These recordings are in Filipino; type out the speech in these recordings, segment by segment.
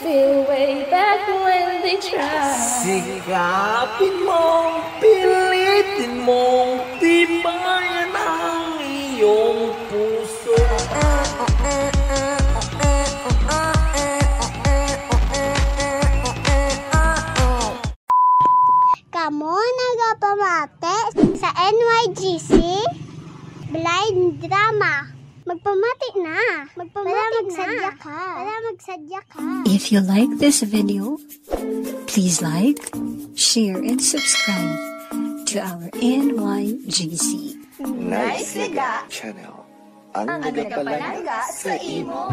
feel way back when they tried. Sikapin mong, pilitin mong, tibayan ang iyong puso. Kamu nagapamate sa NYGC Blind Drama. Magpamati na. Magsadya ka. If you like this video, please like, share, and subscribe to our NYGC Nice Liga Channel. Ang nagapalaga sa imo.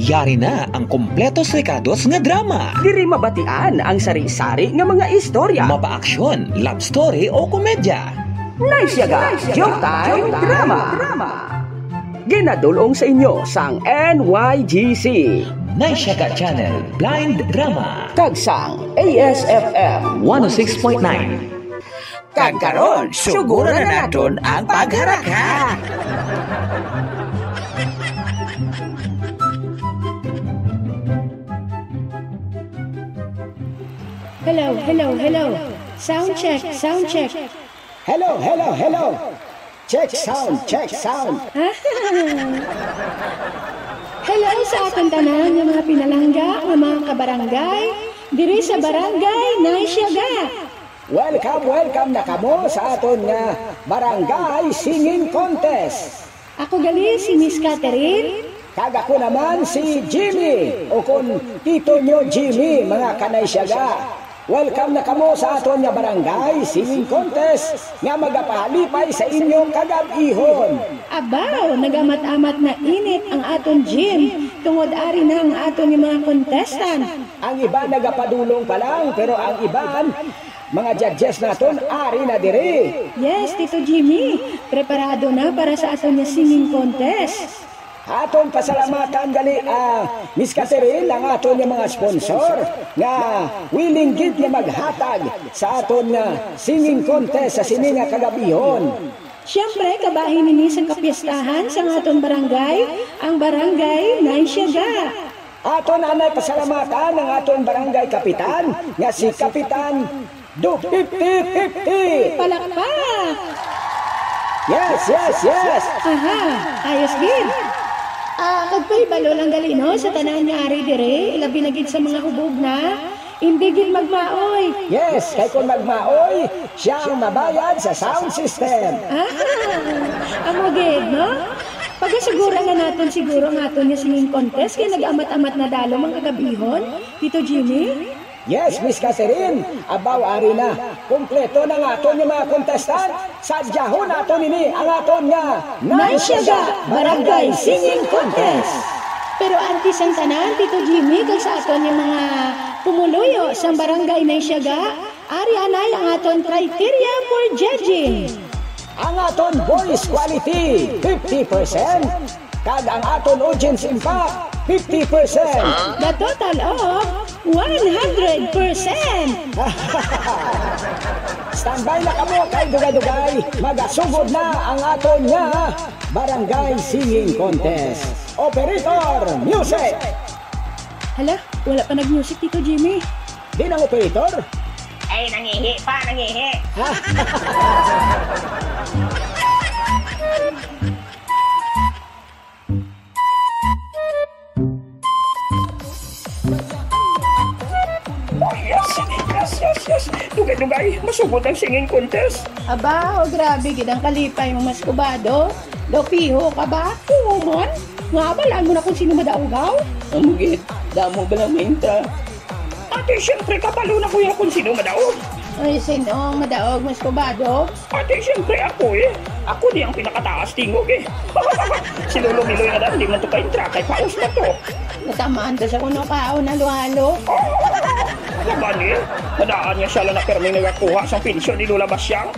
Yari na ang kompletos rekados nga drama. Diri mabatian ang sari-sari nga mga istorya. Mapa-aksyon, love story o komedya. Nice yaga, Showtime Drama. Ginadulong sa inyo sang NYGC Naisyaga Channel Blind Drama. Tagsang ASFM 106.9. Kagkaroon, suguro na naton ang pagharaka. Hello. Sound check. Hello. Check sound. Hello sa atong tanan ng mga pinalangga, ng mga kabarangay, diri sa barangay Naisyaga. Welcome na kamo sa aton nga Barangay Singing Contest. Ako gali si Miss Catherine. Kag ako naman si Jimmy, o kung tito nyo Jimmy, mga Kanaisyaga. Welcome na kamo sa aton nga Barangay Singing Contest nga magapahalipay sa inyong kagab-ihon. Abaw, nagamat-amat na init ang aton gym. Tungod ari na ang aton nga mga contestant. Ang iba nagapadulong pa lang, pero ang iban, mga judges naton ari na diri. Yes, Tito Jimmy. Preparado na para sa aton nga singing contest. Aton pasalamatan gali Miss Catherine ang aton nga mga sponsor nga willing gid nga maghatag sa aton nga singing contest sa sini nga kagabihon. Siyempre, kabahin nini sa kapiestahan sa aton barangay, ang Barangay Naisyaga. Aton anay pasalamatan ang aton barangay kapitan nga si Kapitan Do 50-50. Palakpak! Yes. Aha, ayos gid. Kagpahibalo lang gali no sa tanan nga ari dire, ilabi na gid sa mga hubog na, hindi gid magmaoy. Yes, kay kung magmaoy, siya ang mabayad sa sound system. Amo gid no? Pagasigura na naton siguro nga aton nga singing contest kay nag-amat-amat na dalo mga kagabihon, Tito Jimmy. Yes, Miss Catherine, abaw ari na. Kompleto na nga aton yung mga contestant. Sadyahon naton ini ang aton nga Naisyaga Barangay Singing Contest. Pero antes ang tanan, Tito Jimmy, kag sa aton yung mga pumuluyo sa Barangay Naisyaga, ari anay ang aton criteria for judging. Ang aton voice quality, 50%. Kag ang aton audience impact, 50%. The total of 100%. Standby na kamo kay dugay-dugay. Magasugod na ang aton nga Barangay Singing Contest. Operator, music! Hala, wala pa nag-music, Tito Jimmy. Di ng operator? Ay, nangihi. Yes. Dugay-dugay, masugod ang singing contest. Aba, grabe, gidang kalipay mo mas kubado. Daw piho ka ba? Kumon? Nga ba, lang mo na kung sino madaugaw? Amugit, damo ba lang minta? Ate, siyempre kabalo na kuya kung sino madaog. Ay, sino ang madaog mas kubado? Ate, siyempre ako eh. Ako di ang pinakataas tingog eh. Si Lolo Miloy nga dahil di man ito ka-intra, kay paus pa to. Natamaan ka sa kuno kao na luhalo. Laban eh. Madaan niya siya lang na perming nagakuha sa pensyon ni Lola Basyang.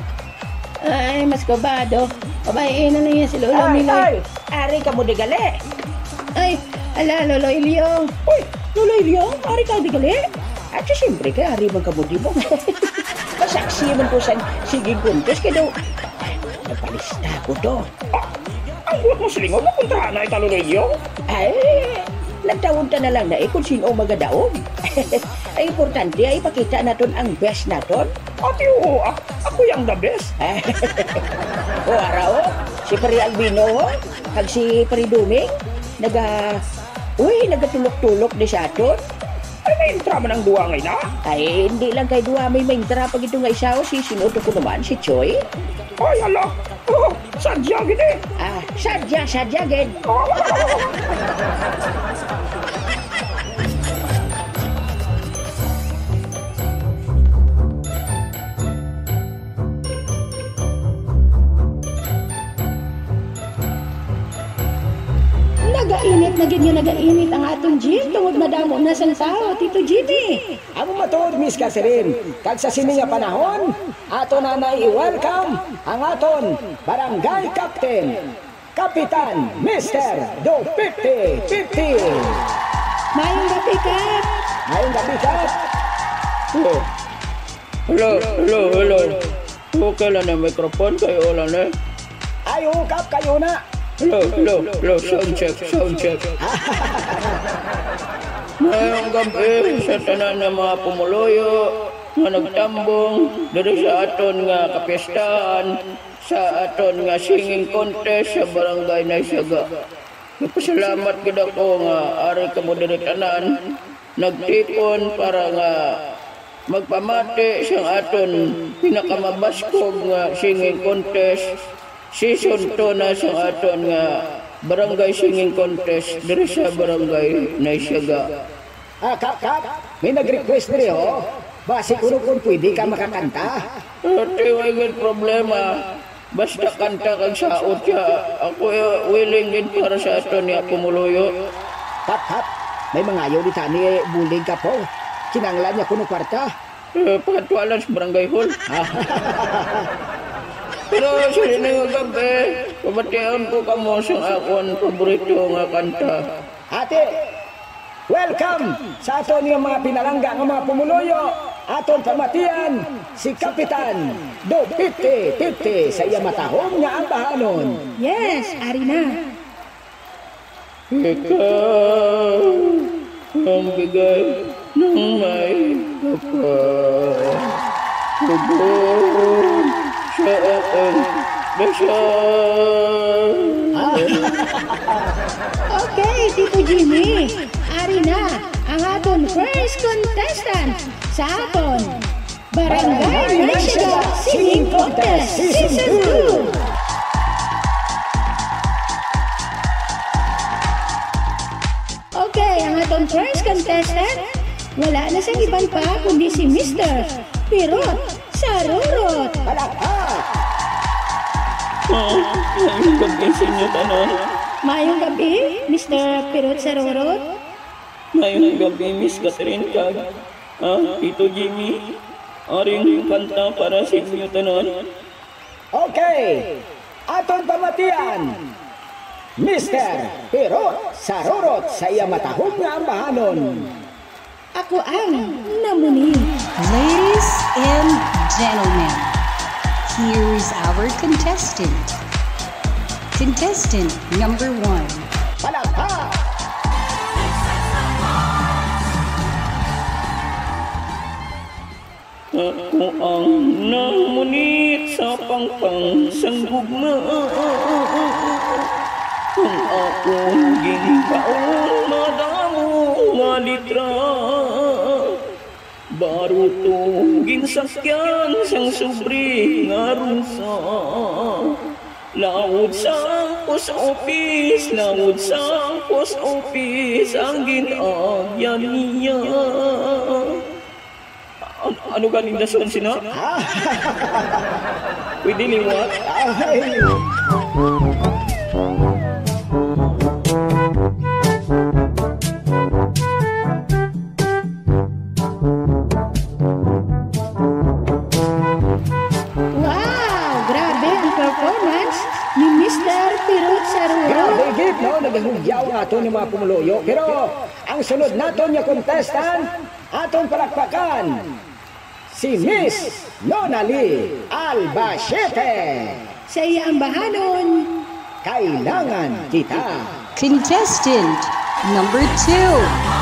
Ay, mas kubado. Babayin na lang yan si Lolo Miloy. Ari ka mo di gali. Ay, ala, Lolo Ilyong. Uy, Lolo Ilyong, ari ka di gali? At siyempre kay ari man kabudibong. Masaksi man ko sa sigig kuntos kaya daw. Nagpalista ko to. Ang buhat mo silingon, napuntahan na ita Lolo Ilyong? Ay, nagtawon ta na lang na kung sino magadaog. Ay importante ay ipakita naton ang best naton. Ate, oo, ako yung the best. O arao, si Pari Albino, kag si Pari Duming, nagatulok-tulok di sa aton. Ay, na-intra man ang duwa ngayon, ha? Ay, hindi lang kay duwa may maintra pag ito nga isaw, si sinuto ko naman, si Choi. Ay, ala. Oh, sadya, gini. Sadya, gen. Nagainit ang atong gin tungod madamo na sang tao, Tito Jimmy. Amo matuod, Miss Catherine. Kag sa sini nga panahon, ato na i-welcome ang aton barangay captain, Kapitan Mr. Do 50-50. Mayong gabi, Kap. Ngayong gabi, Kap. Hello. Okay lang na microphone kayo lang eh. Ay, Kap, kayo na. Hello, sound check. Ngayong gabi sa tanan ng mga pumuloyo nga nagtambong diri sa aton nga kapistahan sa aton nga singing contest sa barangay Naisaga. Nagpasalamat gid ako nga ari kamo diri tanan nagtipon para nga magpamati sa aton pinakamabaskog nga singing contest. Season 2 na sa aton nga barangay singing contest diri sa barangay Naisaga. Kap, may nag-request rin, ho. Basi kung pwede ka makakanta. Ate, may problema. Basta kanta kag saot siya. Ako willing din para sa aton niya pumuluyo. Kap, may mga ayaw ni Tani bulig ka po. Kinanglan niya kuno kwarta. Pagkatwalan sa barangay hall. Pero sa rin nga gabi, pabatian ko kamo sa akon paborito nga kanta. Ate, welcome sa aton yung mga pinalangga ng mga pumuloyo. Aton pamatian, si Kapitan Do 50-50 sa iya matahong nga ambahanon. Yes, ari na. Ikaw ang bigay ng may kapal. Huwag sa akin dasal. Okay, Tito Jimmy. Ari na ang aton first contestant sa aton Barangay Naisaga Singing Contest Season 2. Okay, ang aton first contestant, wala na sa iban pa kundi si Mr. Pirot Sarurot. Palakpak! Ang gabi sa inyo tanon. Mayong gabi, Mr. Pirot Sarurot. Ngayong gabi, Miss Catherine kag Tito Jimmy. Aring kanta para sa inyo tanon. Okay, aton pamatian, Mr. Pirot Sarurot sa iya matahong nga ambahanon. Ako ang namuni. Ladies and gentlemen, here is our contestant. Contestant number 1. Palakpak! Ako ang namunit sa pangpang sanggugma. Kung akong ginbaon madamo nga litra, baruto ginsakyan sang subri nga rusa. Lawod sa post office ang ginagyan niya. Ano galing dason sina? Pwede liwat? Wow! Grabe ang performance ni Mr. Pirot Sarurot. Grabe gid, no? Nagahugyaw nga ito ng mga pumuloyo. Pero ang sunod naton nga contestant, aton palakpakan, si Miss Nonali Albacete. Sa iya ang bahanon. Kailangan kita. Contestant number 2.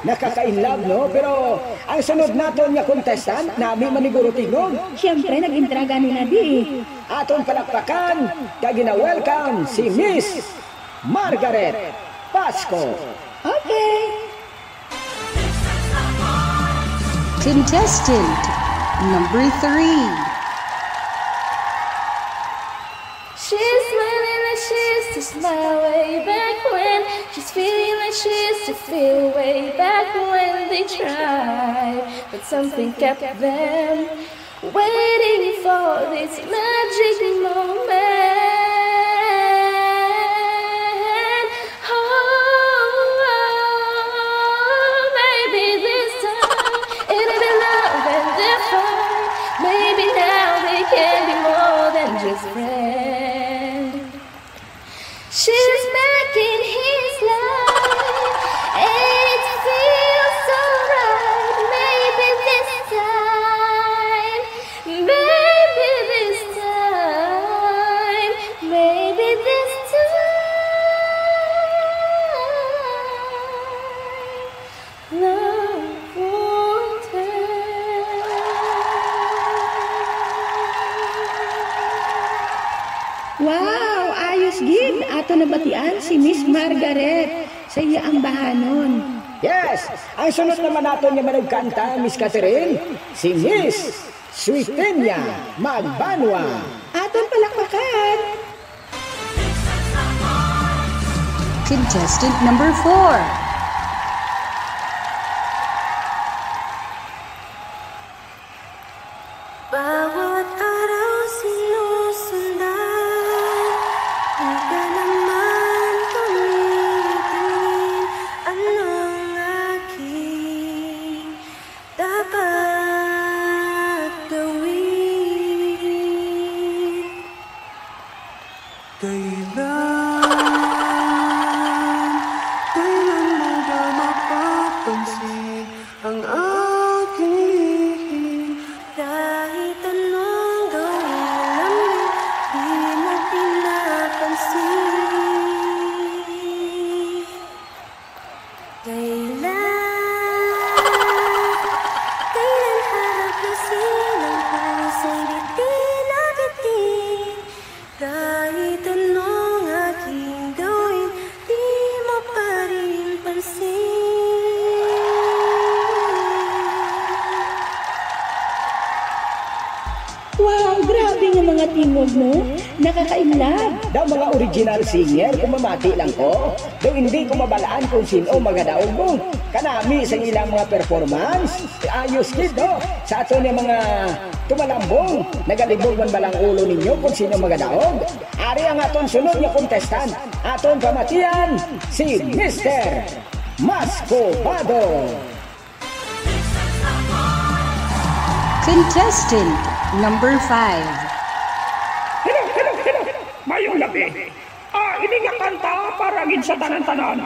Nakaka-inlove, no? Pero ang sunod naton nga contestant, nami maniguro tingog. Siyempre, nag-intraga ni Nadi. Aton palakpakan, kaya gina-welcome si Miss Margaret Pasco. Okay. Contestant number 3. She's smiling like she used to smile way back when. She's feeling like she used to feel way back when they tried. But something kept them waiting for this magic moment. Oh, maybe this time it'll be love and different. Maybe now they can be more than just friends. She's making his life, and it feels so right. Maybe this time, maybe this time, maybe this time, love won't end. Wow, ayos gid. Ato nabatian si Miss Margaret sa iya ang bahanon. Yes, ang sunod naman naton nga managkanta, Miss Catherine, si Miss Sweetenia Magbanwa. Aton palakpakan. Contestant number 4. Bawat araw sinusundan, di ka naman tumitingin. Anong aking dapat gawin? Kailan mga tingog mo, nakakainlab. Daw mga original singer, kung mamati lang ko, daw hindi ko mabalaan kung sino magadaog mo. Kanami sa ilang mga performance, ayos kid do. Sa ato niya mga tumalambong, nagalibog man balang ulo ninyo kung sino magadaog. Ari ang aton sunod niya contestant, aton pamatian, si Mr. Mascobado. Contestant number 5. Hello. Mayong gabi. Ini nga kanta para gid sa tanan-tanan.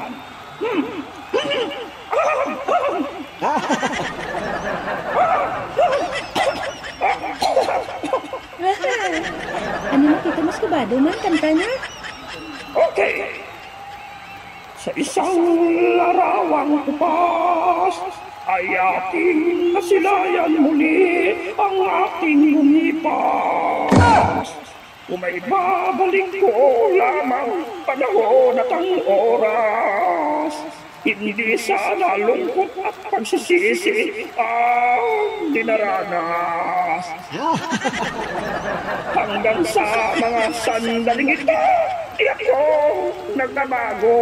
Ano nakita mas kabado man, kanta niya? Okay. Sa isang larawang kupas, ay ating nasilayan muli ang ating lumipas. Kung may babalik ko lamang panahon at ang oras, hindi sana lungkot at pagsisisi ang dinaranas. Hanggang sa mga sandaling ito, iyak ko nagbabago.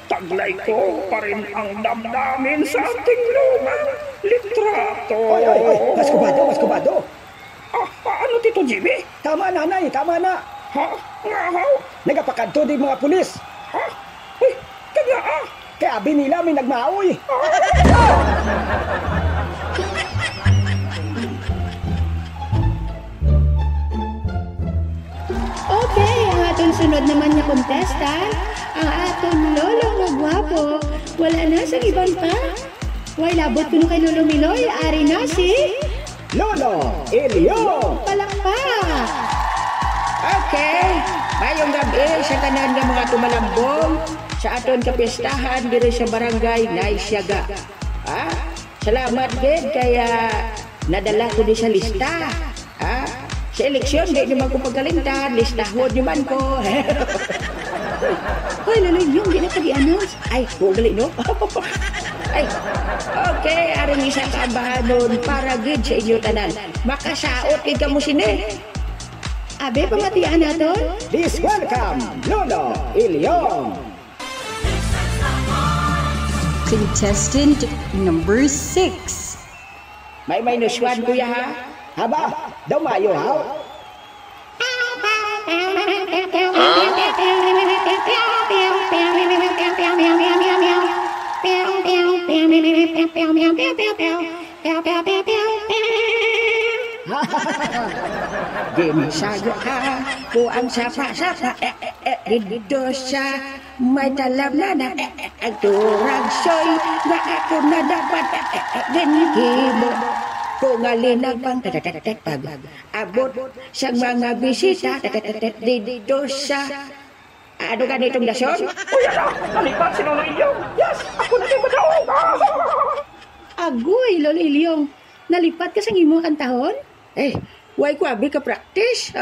Taglay ko pa rin ang damdamin sa ating lumang litrato. Oy, Mascobado. Ano Tito Jimmy? Tama na, Nay, tama na. Ha? Ngahaw? Nagapakadto di mga pulis. Ha? Uy, kaya Kaya abi nila may nagmaoy. Okay, ang aton sunod naman na contestant, ang aton lolo nga gwapo. Wala na sa ibang pa. Way labot ko kay Lolo Miloy, ari na si Lolo Elio. Palakpak. Okay, mayong gabi sa tanan nga mga tumalambong sa aton kapistahan diri sa barangay Naisyaga. Salamat gid kaya nadala ko di sa lista. Sa eleksyon di naman ko pagalintan, listahod naman ko. Hoy, Lolo Ilyong, di na pag-i-announce. Ay, hugali no? Ay, okay, aring isa kaambahan nun para gid sa inyo tanan. Makasaot gid ka mo sini. Abe, pamatian naton? Please welcome Lolo Ilyong. Contestant number 6. May nuswan kuya ha? Haba, daw mayo ha? Gimisaya ka po ang sapa-sapa dito sa may talam na ang turang soy nga ako na dapat ganihimo kung alinang pang pag abot sa mga bisita dito sa ano ganitong dason? Uy, nalipat si Lolo Ilyong. Yes, ako na yung madaog. Agoy, Lolo Ilyong. Nalipat ka sa imong kantahon? Why ko abi ka practice?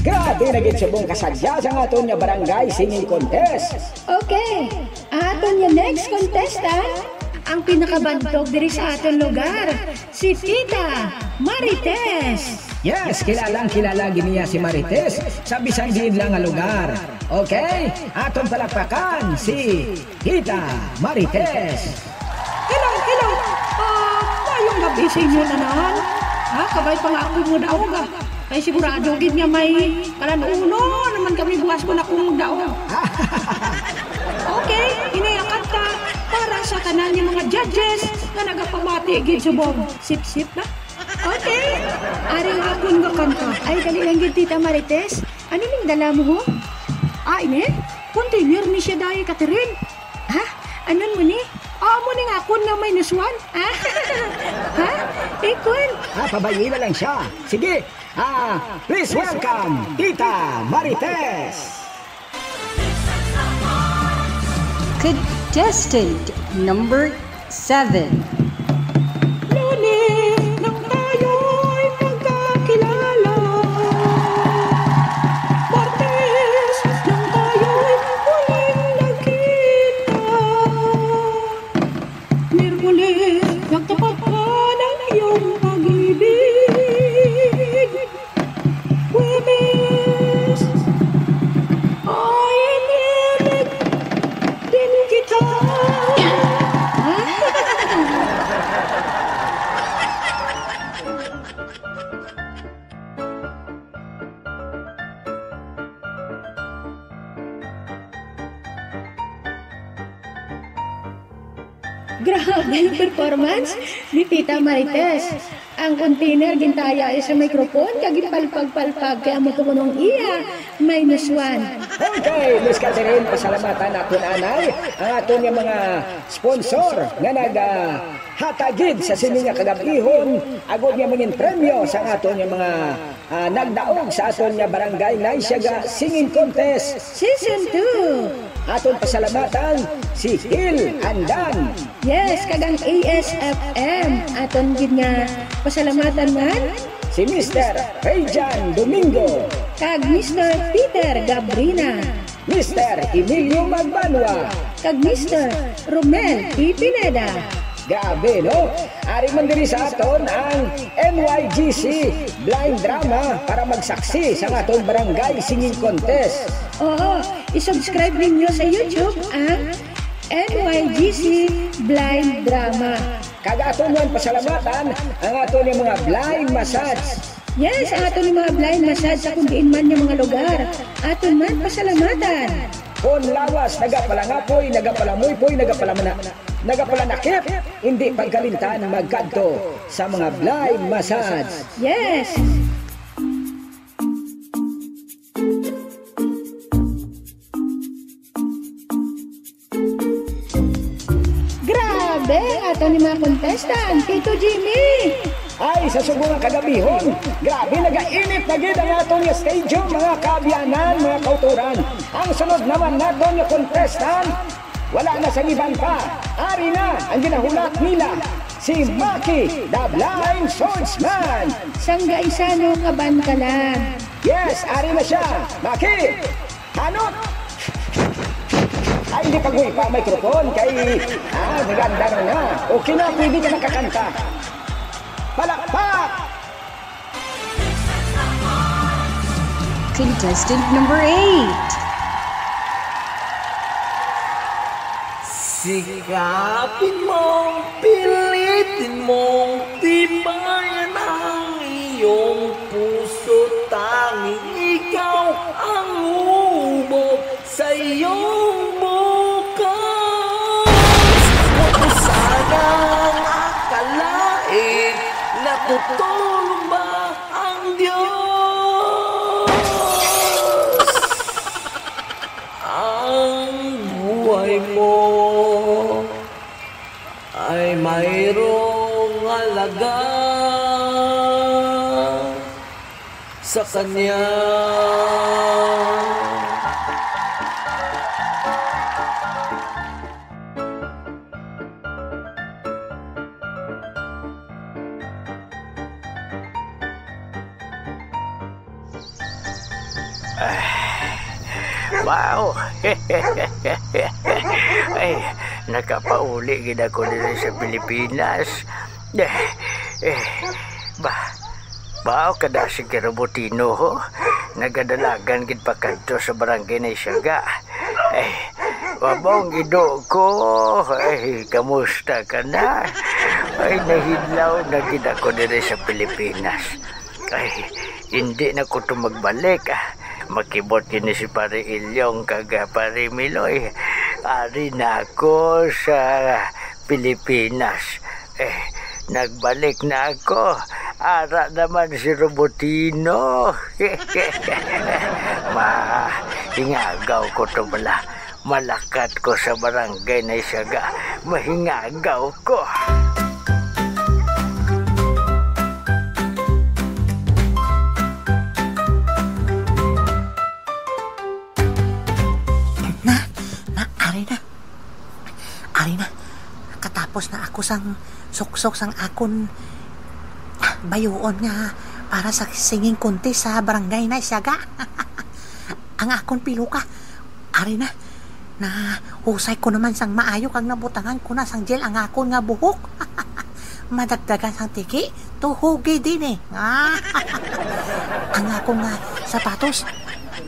Grabe na gid subong kasadya sa aton nga barangay singing contest. Okay, aton yung next contestant, ang pinakabantog diri sa aton lugar, si Tita Marites. Yes, kilalang kilala giniya si Marites sa bisan diin lang nga lugar. Okay, aton palakpakan si Tita Marites. Hello. Mayong gabi sa inyo nanan. Kabay pa nga ako mo daog. Ay sigurado gid nga may kalanuno naman kami bukas ko na kung daog. Okay, inayakan ta para sa tanan ng mga judges na nagapamati gid subong. Sip-sip na. Okay, aring akon nga kanta. Ay, dali lang gid Tita Marites. Ano ning dala mo ho? Ini? Container ni siya dahi, Catherine. Anon mo ni? Amo ning akon nga may nuswan. Ikon? Pabayin na lang siya. Sige, please welcome Tita Marites. Contestant number 7. Nang tayo'y magkakilala, parte Grabe yung performance ni Tita Marites. Ang container gintaya sa microphone kagipalpag-palpag kaya mo tumunong iya -1. Okay, Miss Catherine, pasalamatan ako na anay ang aton yung mga sponsor nga hatagid sa sini nga kagabihon agod nga mangin premyo sa aton yung mga nagdaog sa aton nga Barangay Naisyaga Singing Contest Season 2. Aton pasalamatan si Hil Andan. Yes, kagang ASFM. Aton gid nga pasalamatan man Si Mr. Rejan Domingo. kag Mr. Peter Gabrina. Mr. Emilio Magbanwa. Kag Mr. Romel P. Pineda. Grabe, no? Ari man diri sa aton ang NYGC Blind Drama para magsaksi sa atong Barangay Singing Contest. Oo, isubscribe ninyo sa YouTube ang NYGC Blind Drama. Kag aton man pasalamatan ang aton yung mga blind massage. Yes, ang aton yung mga blind massage sa kung diin man yung mga lugar. Aton man pasalamatan. Kung lawas, nagapalangapoy, nagapalamuypoy, nagapalanakip, hindi pagkalintan magkanto sa mga blind massage. Yes. Grabe, aton yung mga contestant, Tito Jimmy. Ay, sa subong kagabihon, grabe nagainit na gid ang aton nga stadium, mga kaabyanan, mga kauturan. Ang sunod naman naton nga contestant, wala na sa iban pa. Ari na ang ginahulat nila, si Maki, the Blind Swordsman. Sangga isano kaban ka lang. Yes, ari na siya. Maki, hanot! Ay, hindi pag-uwi pa ang microphone kay, maganda na. Okay na, pwede ka nakakanta. Palakpak! Contestant number 8. Sikapin mong, pilitin mong tibayan ang iyong puso. Tanging ikaw ang umog sa iyong bukas. Huwag mo sanang akalain na tutulong ba ang Diyos? Ang buhay mo ay mayroong halaga sa Kanya. Wow! Ay, nakapauli gid ako dito sa Pilipinas. Bao kada si Robotino ho. Nagadalagan gid pa kadto sa Barangay Naisyaga. Wabong gido ko. Kamusta ka na? Nahidlaw na gid ako dito sa Pilipinas. Hindi na ko magbalik. Makibot yun si Pare Ilyong kaga Pare Miloy. Ari na ako sa Pilipinas. Nagbalik na ako. Ara naman si Robotino. Mahingagaw ko to bala. Malakat ko sa Barangay Naisyaga. Mahingagaw ko. Katapos na ako sang suksok sang akon bayuon nga para sa singing contest sa Barangay Naisyaga. Ang akon piluka. Ari na husay ko naman sang maayo kag nabutangan ko na sang gel ang akon nga buhok. Madagdagan sang tiki, tuhugi din eh. Ang akong nga sapatos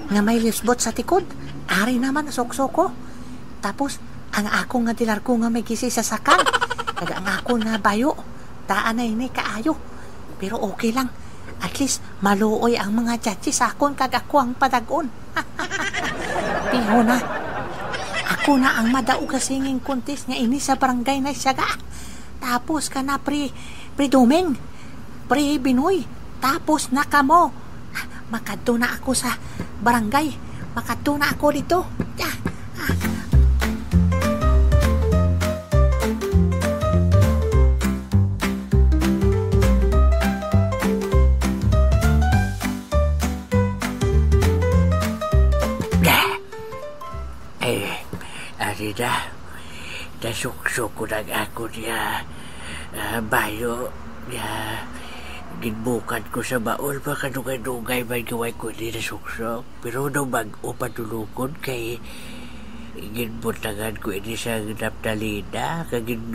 nga may lisbot sa tikod. Ari naman suksok ko. Tapos ang akong nga dilar ko nga may gisi sa sakal. Kag ang akong nga bayo, daan na ini kaayo. Pero okay lang. At least maluoy ang mga judges sa akon kag ako ang padagon. Piho na. Ako ako na ang madaog ka singing contest nga ini sa barangay na siya ga. Tapos ka na pre Domeng, pre Binoy, tapos na ka mo. Makadto na ako sa barangay, makadto na ako dito. Arida, nasuksok ko lang ako niya bayo niya ginbukan ko sa baol pa kanugay-nugay may gaway ko ni nasuksok pero nung mag-upatulukon kay ginbutangan ko ini sa naptalina kagin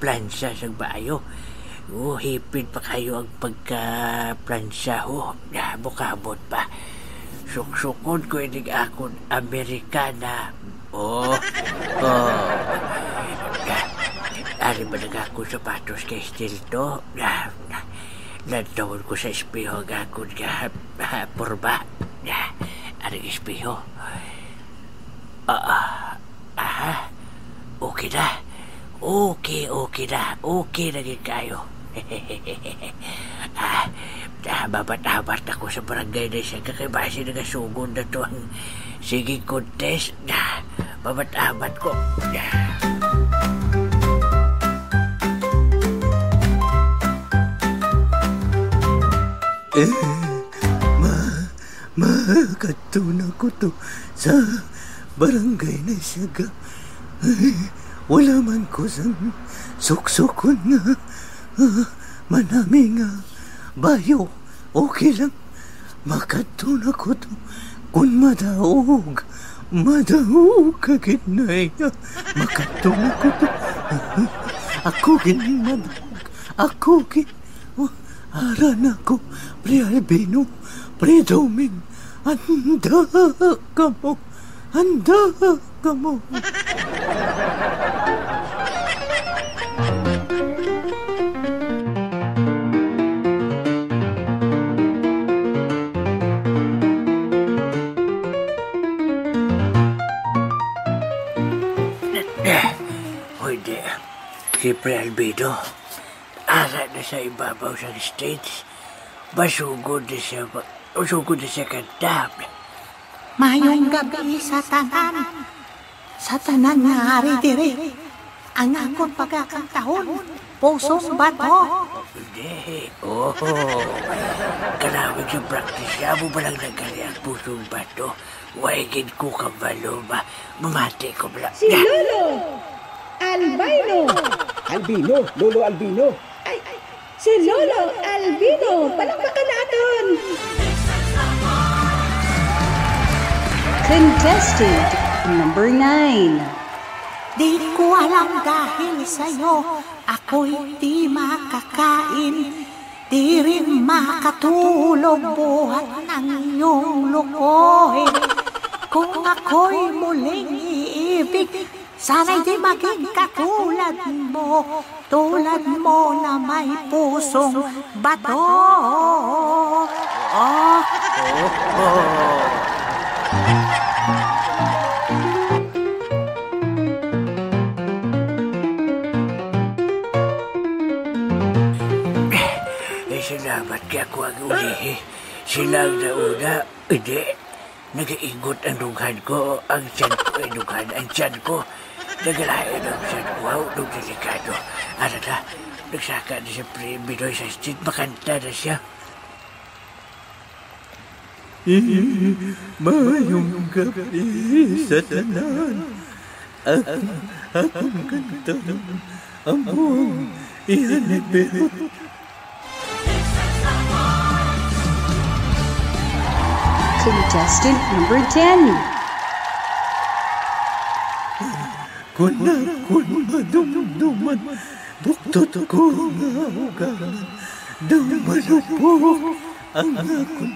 plansa sa bayo hipin pa kayo ang pagka-plansa na mukabot pa suksukon ko ini akong Amerikana. Ari ba nagako sapatos kay still to? Nagtawon ko sa espeho gagod ka purba. Ari espeho. Okay na. Okay na. Okay na kayo. Babat-abat ako sa barangay na siya kakibasi na kasugod na to ang sige contest na babat-abat ko. Makatuna ko to sa barangay na siya ga. Wala man ko sang suksukon nga manami nga bayo. Okay lang. Makatuna ko to kun madaog kagid na iya. Makatuna ko to. Ako gini madaog. Ako gini. Aran ako, Pre Albino, Pre Doming. Handa ka mo. Si Pre Albino, ara na sa ibabaw sa stage. Masugod na siya kanta. Mayong gabi sa tanan nga ari dire. Ang akong pagkakantahon, pusong bato. Hindi. Kalawin sa practice niya mo ba lang nagkali ang pusong bato? Waigin ko kabalo ba? Mamati ko ba lang. Si Lolo Albino. Lolo Albino. Ay, si Lolo Albino. Palakpakan natin. Contestant number 9. Di ko alam dahil sa'yo, ako'y di makakain. Di rin makatulog buhat ng iyong lukoy. Kung ako'y muling iibig, sana'y di maging katulad mo. Tulad mo na may pusong bato. Salamat ka ako ang ulihi. Silang nauna, hindi. Nag-iingot ang dughan ko. Ang tiyan ko ay dughan. Ang tiyan ko, nagalayan ang tiyan ko. Nung delikado. Ano na, nagsaka na siya Pre Binoy sa street. Makanta na siya. Mayong gabi sa tanan. Akong kanta among ihanibot. Contestant number 10. Kun madumduman, buktot ko nga ugalan, dumalupok ang akong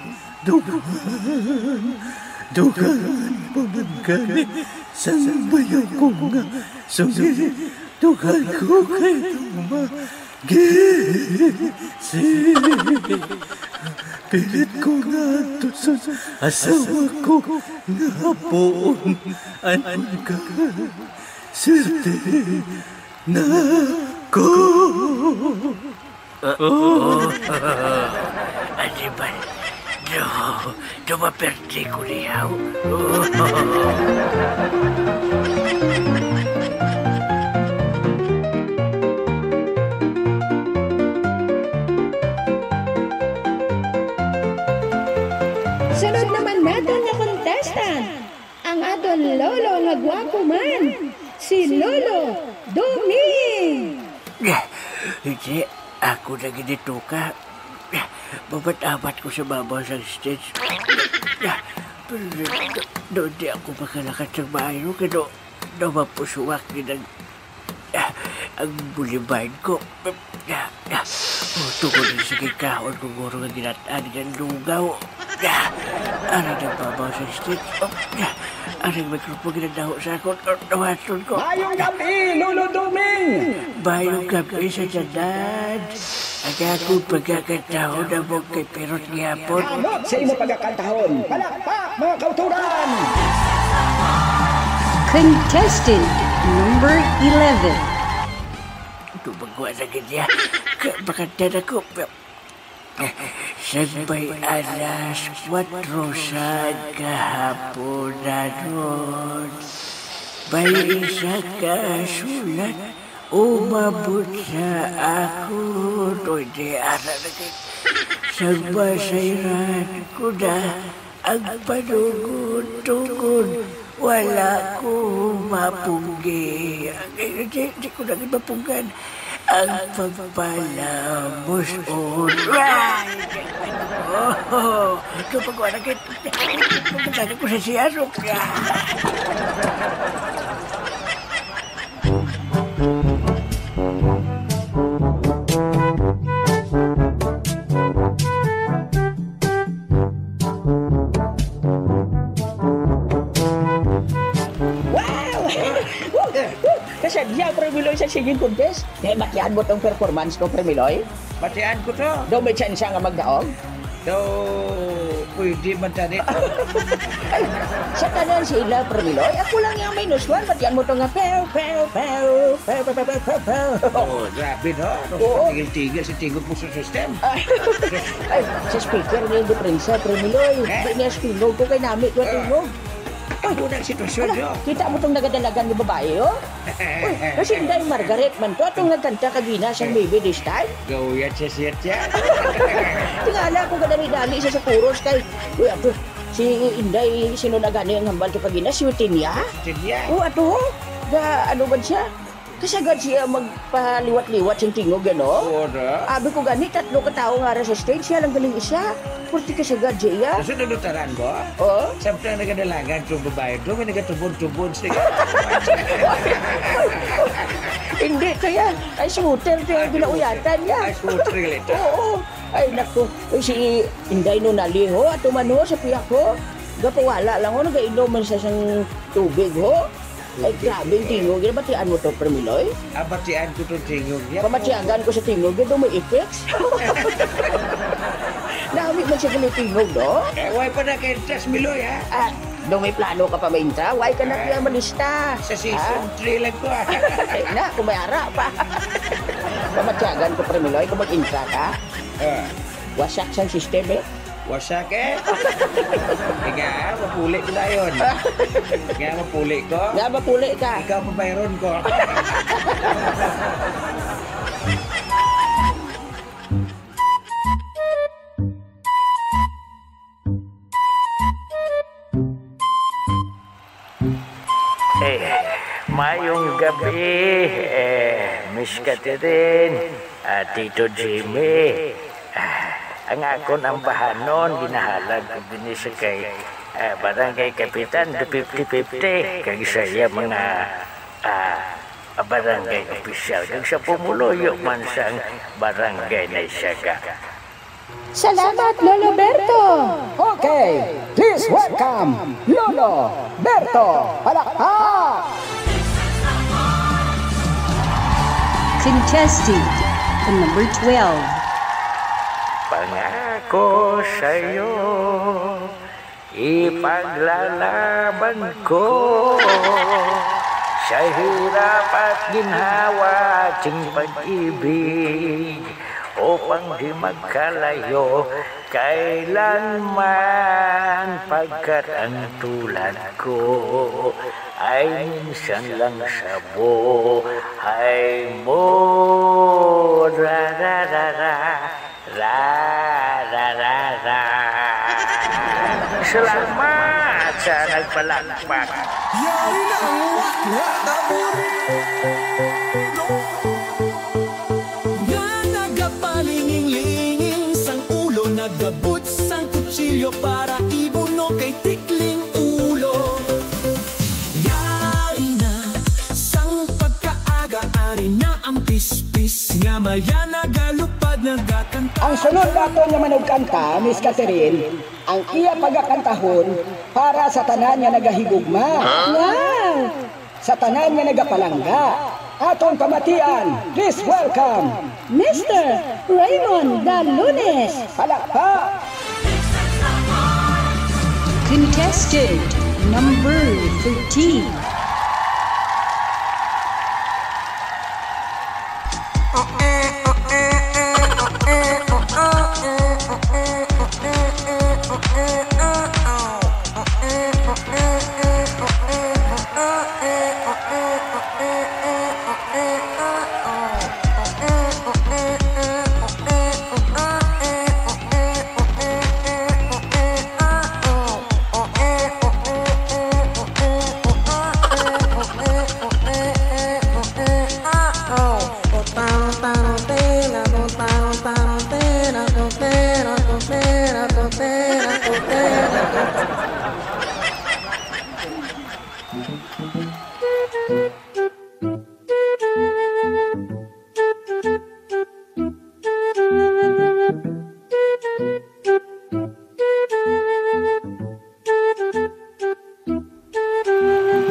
dugan pamangkani, sambayan ko nga sumili, dugan ko kay tumagisi. Pilit ko nga to sa asawa ko Napoon ang ka. Serte na ko. Ano ba? Do maperte ko niyaw. Sunod naman natin nga contestant, ang aton lolo nga gwapo man, si Lolo Duming. Hindi, ako na ganito ka. Babat-abat ko sa babaw sa stage. Pero doon di ako makalakad sa bayo, kaya mapusuwak din ang bulibayin ko. Tungkol din sa kikahon kung guro nga dinataan ng lugaw. Ano na babaw sa stage? Ano yung mikrofon ginadaho sa akong nawason ko? Bayong gabi, Lolo Duming! Bayong gabi sa tiyanan. Ang akong pagkakataon na mong kay Perot Gihapon. Anot sa imo pagkakantahon. Palakpak, mga kauturan! Contestant number 11. Ito magawa na ganyan. Bakanta na ko. Sagbay alas 4 sa kahapon na ron. May isa ka sulat umabot sa ako. To'y di ara na kayo. Sagbasayran ko na ang panugod-tugod. Wala ko mapunggi. Di ko na mapunggan. Ang pagpalamos on. Ito pagawa na kayo. Pagkatagin ko sa siyasok. Kasadya, Premiloy, sa singing contest. Batian mo tong performance ko, Premiloy? Batian ko to. Do may chance nga magdaog? Do, pwede man tani. Ay, sa tanan sila, Premiloy, ako lang yung may nuswan. Batian mo tong nga, pew. Oh, grabe no. Tigil-tigil si tingog mo sa system. Ay, sa speaker niya yung diferensya, Premiloy. Di niya spinog ko kay namin ko tingog. Unang sitwasyon yun. Kita mo itong nagadalagan ni babae, oh? Uy, kasi hindi Margaret man to. Itong nagkanta kagina siyang baby this time. Go yan siya. Tingala ko ganari-dali siya sa kuros kay... Uy, ato, si Inday, sino na gani ang hambal ko kagina? Si Utinya? Utinya? Oo, ato, ano ba siya? Kasi agad siya magpaliwat-liwat siyang tingog, ano? Oo na. Abi ko gani, 3 katao nga sa stage, siya lang galing isa. Purti ka siya agad siya. Kasi nanutaran ko? Oo. Samtang nagadalagan itong babae doon, may nagatubon-tubon siya. Hindi, kaya, ay scooter siya ginauyatan niya. Ay scooter ito? Oo. Ay, naku, si Inday no naliho, at umano sa piyak ko. Gapawala lang ako, nagainom man siya siyang tubig, ho. Ay, grabe yung tingog. Batian mo to, Premiloy? Batian ko itong tingog niya. Pamatiagan ko sa tingog, ito may effects. Dami man siya ganyung tingog, no? Why pa na kayo tas, Miloy, ha? Doon may plano ka pa maintra, why ka na kaya malista? Sa season 3 lang ko, Ay na, kumayara pa. Pamatiagan ko, Premiloy, kung mag-intra ka. Wasak siyang system, eh. Wasak, eh? Ika, mapuli ko na yun. Ika, mapuli ko. Nga, mapuli ka. Ikaw pabayron ko. Mayong gabi, Miss Catherine, Tito Jimmy. Ang akon ang bahanon, ginahalag ko din sa kay Barangay Kapitan, 50-50, kag saya mga barangay opisyal. Kag sa pumuloyo man sa barangay na Isyaga. Salamat, Lolo Berto! Okay, please welcome Lolo Berto! Palakpak! Contestant number 12. Pangako sa'yo, ipaglalaban ko sa hirap at ginhawa ating pag-ibig upang di magkalayo kailanman, pagkat ang tulad ko ay minsan lang sa buhay mo. Salamat sa nagpalakpak. Yari na ang nga nagapalinging-linging sang ulo, nagabot sang kutsilyo para ibuno kay tikling ulo. Yari na sang pagkaaga-ari na ang pispis nga maya nagalupad nagakanta. Ang sunod nato nga manugkanta, Miss Catherine, ang iya pagakantahon para sa tanan nga nagahigugma. Wow! Sa tanan nga nagapalangga. Atong pamatian, please welcome Mr. Raymond Dalunes. Palakpak! Contestant number 13.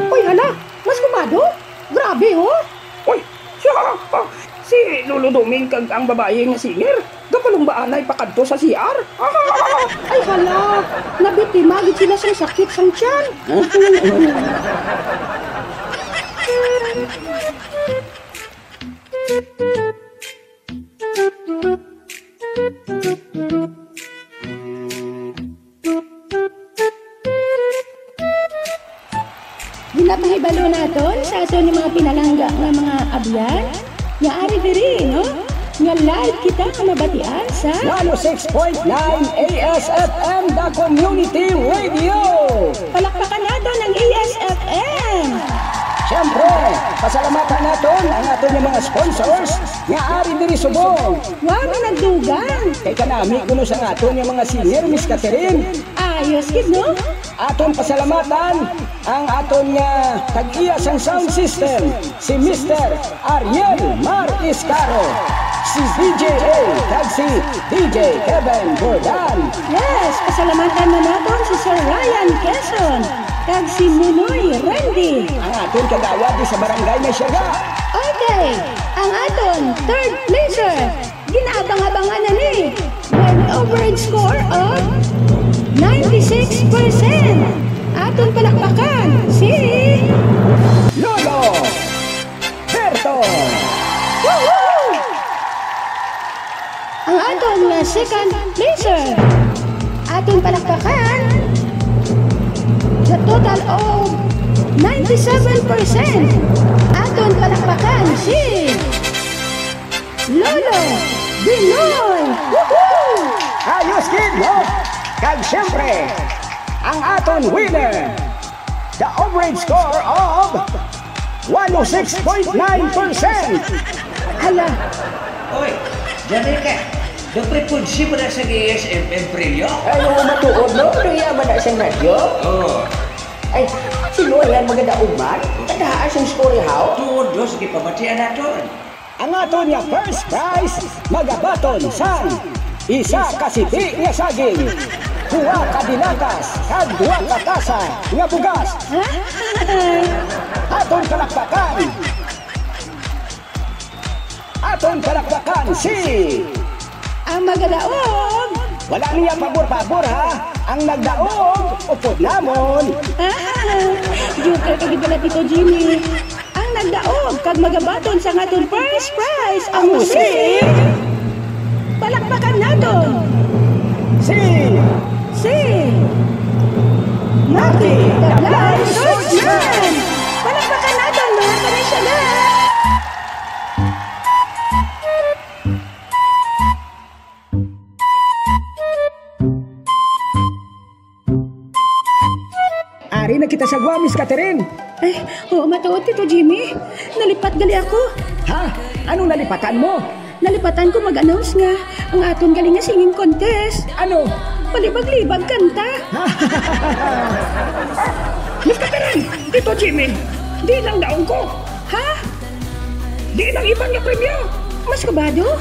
Uy, hala! Mas kumado? Grabe, oh! Uy, siya! Si Lolo Doming kag ang babae nga singer. Gapalong ba anay pakadto sa CR? Ay, hala! Nabiktima gid sila sa sakit sang tiyan. Ginapahibalo naton sa aton yung mga pinalangga nga mga abyan. Nga ari diri, no? Nga live kita nga nabatian sa 106.9 ASFM, the Community Radio. Palakpakan naton ng ASFM. Siyempre, pasalamatan naton ang aton yung mga sponsors nga ari diri subong. Wow, nagdugang. Kay kanami kuno sa aton yung mga senior, Miss Catherine. Ayos kid, no? Aton pasalamatan ang aton nga tag-iya sang sound system, si Mr. Ariel Mar Iscaro, si DJ A, tag si DJ Kevin Bordan. Yes, pasalamatan na naton si Sir Ryan Quezon, tag si Nunoy Randy. Ang aton kagawad sa barangay na Siaga. Okay, ang aton third placer, ginaabang-abangan na ni, with overage score of 96%. Aton palakpakan si Lolo Berto. Woohoo! Ang aton second placer, aton palakpakan the total of 97%. Aton palakpakan si Lolo Binoy. Woohoo! Ayos kid, no? Kag siyempre, ang aton winner, the average score of 106.9%. Hala, Oy, dali ka. Dapre po si mo na sa ASFM prelyo? Ay, mo matuod, no? Kaya ba na siyang radyo? Oo. Ay, sino yan maganda uman? Tandaan siyang story how? Tuod do, sige pamatian naton. Ang aton nga first prize, magabaton sang isa kasiti nga saging, 2 ka dilatas, kag 2 ka tasa nga bugas. Aton palakpakan. Aton palakpakan si ang magadaog Wala niya pabor-pabor ha. Ang nagdaog, upod namon. Joker ka gid pala Tito Jimmy. Ang nagdaog kag magabaton sa ngaton first prize ang musik. Palakpakan naton. Si Maki the Blind Swordsman. Palakpakan naton mga kanisyaga. Ari na kita sa Guamis, Catherine. Oo, matuod Tito Jimmy. Nalipat gali ako. Ha? Anong nalipatan mo? Nalipatan ko mag-announce nga ang aton galing nga singing contest. Ano? Palibag-libag kanta. Miss Catherine, Tito Jimmy, di lang daon ko. Ha? Di lang ibang nga premyo. Mas kabado?